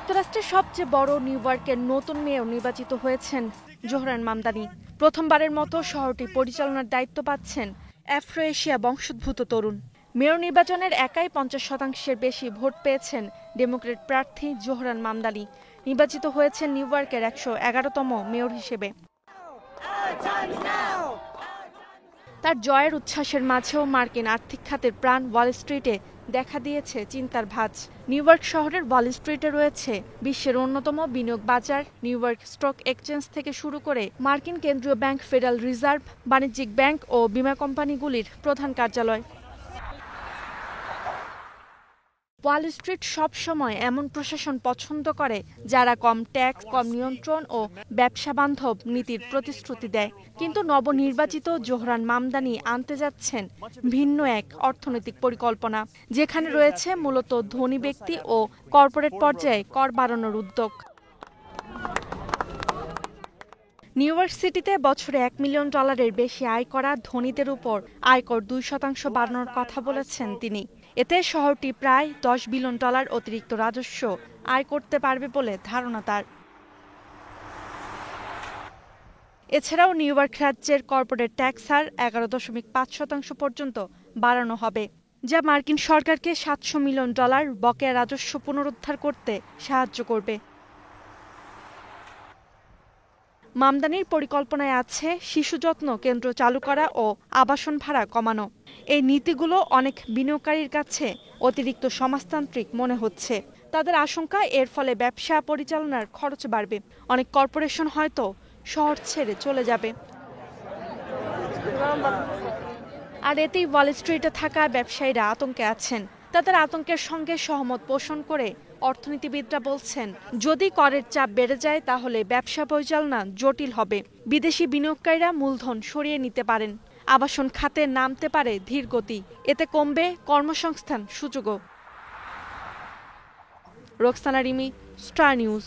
যুক্তরাষ্ট্রের সবচেয়ে বড় নিউ ইয়র্কের নতুন মেয়র নির্বাচিত হয়েছেন জোহরান মামদানি। প্রথমবারের মতো শহরটি পরিচালনার দায়িত্ব পাচ্ছেন আফ্রো এশিয়া বংশোদ্ভূত তরুণ। মেয়র নির্বাচনের একাই 50%-এর বেশি ভোট পেয়েছেন ডেমোক্র্যাট প্রার্থী জোহরান মামদানি। নির্বাচিত হয়েছেন নিউ ইয়র্কের 111তম মেয়র হিসেবে। তার জয়ের উচ্ছ্বাসের মাঝেও মার্কিন আর্থিক খাতের প্রাণ ওয়াল স্ট্রিটে দেখা দিয়েছে চিন্তার ভাঁজ। নিউ ইয়র্ক শহরের ওয়াল স্ট্রিটে রয়েছে বিশ্বের অন্যতম বিনিয়োগ বাজার, নিউ ইয়র্ক স্টক এক্সচেঞ্জ থেকে শুরু করে মার্কিন কেন্দ্রীয় ব্যাংক, ফেডারেল রিজার্ভ, বাণিজ্যিক ব্যাংক ও বীমা কোম্পানিগুলির প্রধান কার্যালয়। ওয়াল স্ট্রিট সবসময় এমন প্রশাসন পছন্দ করে যারা কম ট্যাক্স, কম নিয়ন্ত্রণ ও ব্যবসা বান্ধব নীতির প্রতিশ্রুতি দেয়। কিন্তু নবনির্বাচিত জোহরান মামদানি আনতে যাচ্ছেন ভিন্ন এক অর্থনৈতিক পরিকল্পনা, যেখানে রয়েছে মূলত ধনী ব্যক্তি ও কর্পোরেট পর্যায়ে কর বাড়ানোর উদ্যোগ। নিউ ইয়র্ক সিটিতে বছরে $1 মিলিয়ন বেশি আয় করা ধনীদের উপর আয়কর 2% বাড়ানোর কথা বলেছেন তিনি। এতে শহরটি প্রায় $10 বিলিয়ন অতিরিক্ত রাজস্ব আয় করতে পারবে বলে ধারণা তার। এছাড়াও নিউ ইয়র্ক রাজ্যের কর্পোরেট ট্যাক্স হার 11.5% পর্যন্ত বাড়ানো হবে, যা মার্কিন সরকারকে $700 মিলিয়ন বকেয়া রাজস্ব পুনরুদ্ধার করতে সাহায্য করবে। মামদানির পরিকল্পনায় আছে শিশু যত্ন কেন্দ্র চালু করা ও আবাসন ভাড়া কমানো। এই নীতিগুলো অনেক বিনিয়োগকারীর কাছে অতিরিক্ত সমাজতান্ত্রিক মনে হচ্ছে। তাদের আশঙ্কা, এর ফলে ব্যবসা পরিচালনার খরচ বাড়বে। অনেক কর্পোরেশন হয়তো শহর ছেড়ে চলে যাবে। আর এতেই ওয়াল স্ট্রিটে থাকা ব্যবসায়ীরা আতঙ্কে আছেন। তাদের আতঙ্কের সঙ্গে সহমত পোষণ করে অর্থনীতিবিদরা বলছেন, যদি করের চাপ বেড়ে যায় তাহলে ব্যবসা পরিচালনা জটিল হবে। বিদেশি বিনিয়োগকারীরা মূলধন সরিয়ে নিতে পারেন। আবাসন খাতে নামতে পারে ধীর গতি। এতে কমবে কর্মসংস্থান সুযোগও। Roksana Rimi, star news.